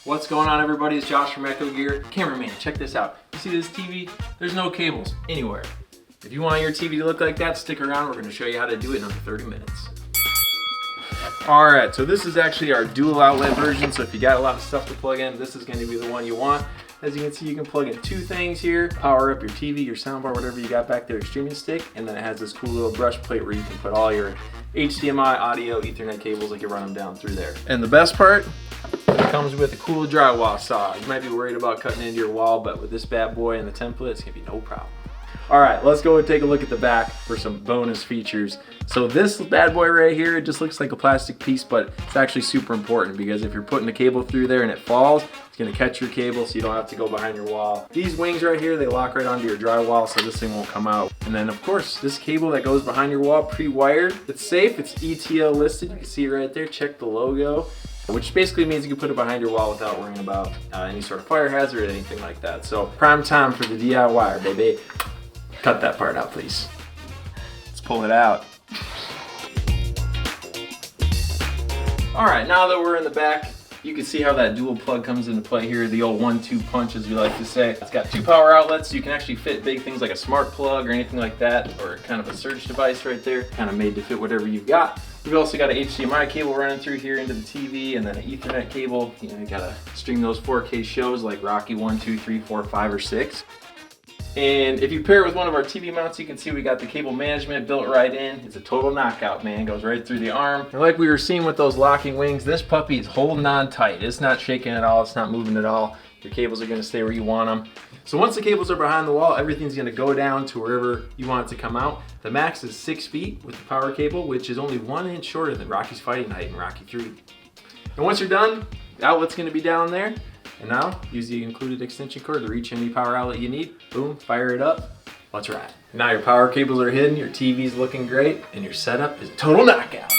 What's going on, everybody? It's Josh from ECHOGEAR. Cameraman, check this out. You see this TV? There's no cables anywhere. If you want your TV to look like that, stick around. We're going to show you how to do it in under 30 minutes. Alright, so this is actually our dual outlet version, so if you got a lot of stuff to plug in, this is going to be the one you want. As you can see, you can plug in two things here, power up your TV, your soundbar, whatever you got back there, extremely stick, and then it has this cool little brush plate where you can put all your HDMI, audio, Ethernet cables, like you run them down through there. And the best part, it comes with a cool drywall saw. You might be worried about cutting into your wall, but with this bad boy and the template, it's gonna be no problem. All right, let's go and take a look at the back for some bonus features. So this bad boy right here, it just looks like a plastic piece, but it's actually super important because if you're putting a cable through there and it falls, it's gonna catch your cable so you don't have to go behind your wall. These wings right here, they lock right onto your drywall so this thing won't come out. And then of course, this cable that goes behind your wall, pre-wired, it's safe, it's ETL listed. You can see it right there, check the logo, which basically means you can put it behind your wall without worrying about any sort of fire hazard or anything like that. So prime time for the DIYer, baby. Cut that part out, please. Let's pull it out. All right, now that we're in the back, you can see how that dual plug comes into play here, the old 1-2 punch, as we like to say. It's got two power outlets, so you can actually fit big things like a smart plug or anything like that, or kind of a surge device right there, kind of made to fit whatever you've got. We've also got an HDMI cable running through here into the TV, and then an Ethernet cable. You know, you gotta stream those 4K shows like Rocky 1, 2, 3, 4, 5, or 6. And if you pair it with one of our TV mounts, you can see we got the cable management built right in. It's a total knockout, man. Goes right through the arm. And like we were seeing with those locking wings, this puppy is holding on tight. It's not shaking at all. It's not moving at all. Your cables are gonna stay where you want them. So once the cables are behind the wall, everything's gonna go down to wherever you want it to come out. The max is 6 feet with the power cable, which is only 1 inch shorter than Rocky's fighting height in Rocky 3. And once you're done, the outlet's gonna be down there. And now, use the included extension cord to reach any power outlet you need. Boom, fire it up. Let's ride. Now your power cables are hidden, your TV's looking great, and your setup is a total knockout.